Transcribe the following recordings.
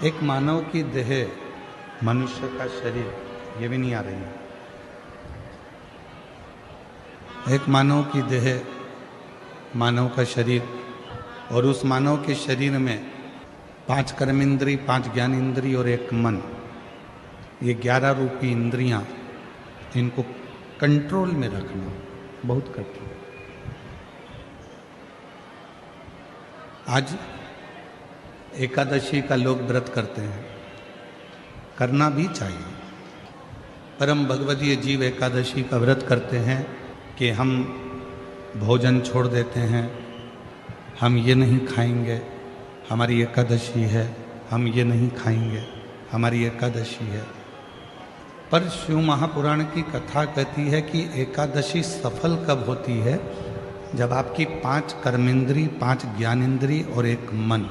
एक मानव की देह, मनुष्य का शरीर, ये भी नहीं आ रही है। एक मानव की देह, मानव का शरीर, और उस मानव के शरीर में 5 कर्मेंद्री, 5 ज्ञानेंद्री और 1 मन, ये 11 रूपी इंद्रियां, इनको कंट्रोल में रखना बहुत कठिन। आज एकादशी का लोग व्रत करते हैं, करना भी चाहिए। परम भगवदीय जीव एकादशी का व्रत करते हैं कि हम भोजन छोड़ देते हैं, हम ये नहीं खाएंगे, हमारी एकादशी है, हम ये नहीं खाएंगे, हमारी एकादशी है। पर शिव महापुराण की कथा कहती है कि एकादशी सफल कब होती है? जब आपकी 5 कर्मेंद्री, 5 ज्ञानेंद्री और 1 मन,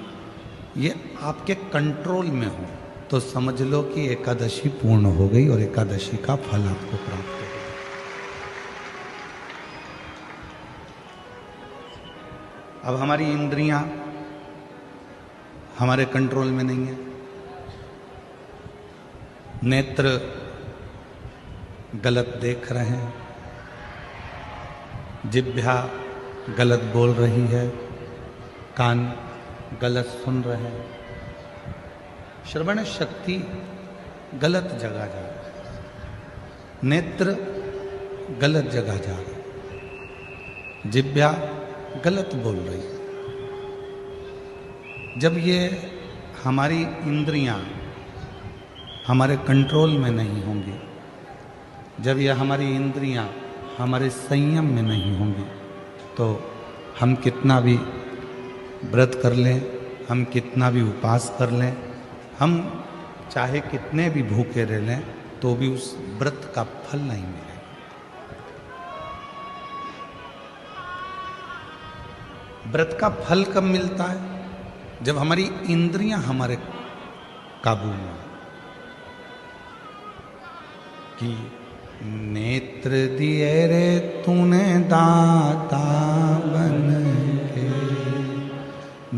ये आपके कंट्रोल में हो, तो समझ लो कि एकादशी पूर्ण हो गई और एकादशी का फल आपको प्राप्त हो गया। अब हमारी इंद्रियां हमारे कंट्रोल में नहीं है। नेत्र गलत देख रहे हैं, जिह्वा गलत बोल रही है, कान गलत सुन रहे हैं, श्रवण शक्ति गलत जगह जा रही है, नेत्र गलत जगह जा रही है, जिह्वा गलत बोल रही है। जब ये हमारी इंद्रियां हमारे कंट्रोल में नहीं होंगी, जब ये हमारी इंद्रियां हमारे संयम में नहीं होंगी, तो हम कितना भी व्रत कर लें, हम कितना भी उपवास कर लें, हम चाहे कितने भी भूखे रह लें, तो भी उस व्रत का फल नहीं मिलेगा। व्रत का फल कब मिलता है? जब हमारी इंद्रियां हमारे काबू में हो। कि नेत्र दिए रे तूने दाता बन के,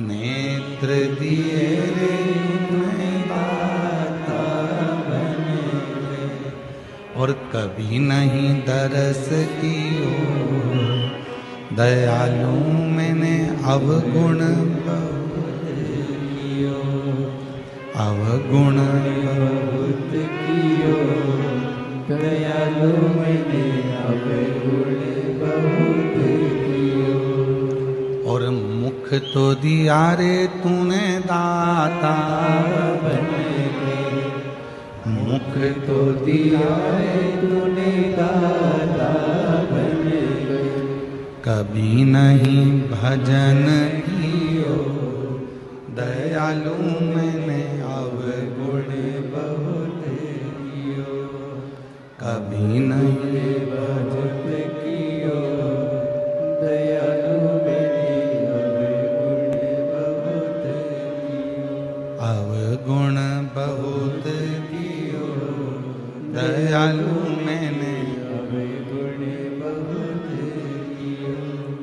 नेत्र दिए रे तूने दाता बन के, और कभी नहीं दरस कियो, दयालु मैंने अवगुण बहुत कियो, अवगुण बहुत कियो, दयालु मैंने अवगुण बहुत कियो। और मुख तो दिया रे तूने दाता बन के, मुख तो दिया रे तूने दाता बन के, कभी नहीं भजन कियो, दयालु मैंने अवगुण बहुत कियो, कभी नहीं भजन कियो, दयालु मैंने अवगुण बहुत कियो, दयालु मैंने अवगुण बहुत कियो।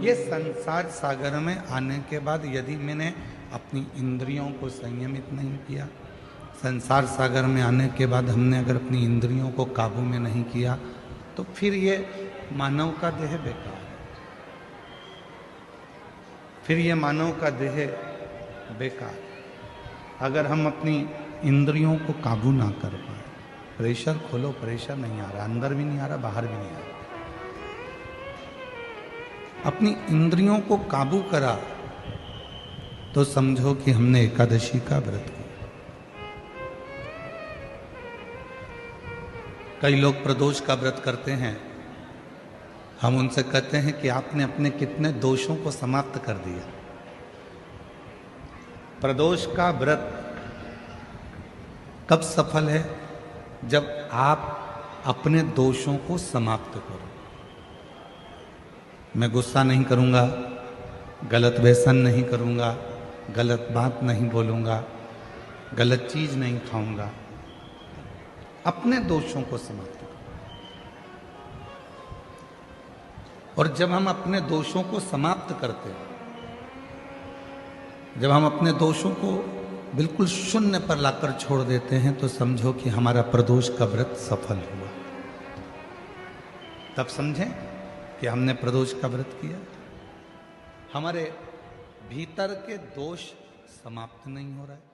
ये संसार सागर में आने के बाद यदि मैंने अपनी इंद्रियों को संयमित नहीं किया, संसार सागर में आने के बाद हमने अगर अपनी इंद्रियों को काबू में नहीं किया, तो फिर ये मानव का देह बेकार है। फिर ये मानव का देह बेकार। अगर हम अपनी इंद्रियों को काबू ना कर पाए, प्रेशर खोलो, प्रेशर नहीं आ रहा, अंदर भी नहीं आ रहा, बाहर भी नहीं आ रहा, अपनी इंद्रियों को काबू करा, तो समझो कि हमने एकादशी का व्रत किया। कई लोग प्रदोष का व्रत करते हैं, हम उनसे कहते हैं कि आपने अपने कितने दोषों को समाप्त कर दिया। प्रदोष का व्रत कब सफल है? जब आप अपने दोषों को समाप्त करो। मैं गुस्सा नहीं करूंगा, गलत व्यसन नहीं करूंगा, गलत बात नहीं बोलूंगा, गलत चीज नहीं खाऊंगा, अपने दोषों को समाप्त करो। और जब हम अपने दोषों को समाप्त करते हैं, जब हम अपने दोषों को बिल्कुल शून्य पर लाकर छोड़ देते हैं तो समझो कि हमारा प्रदोष का व्रत सफल हुआ। तब समझें कि हमने प्रदोष का व्रत किया। हमारे भीतर के दोष समाप्त नहीं हो रहा है।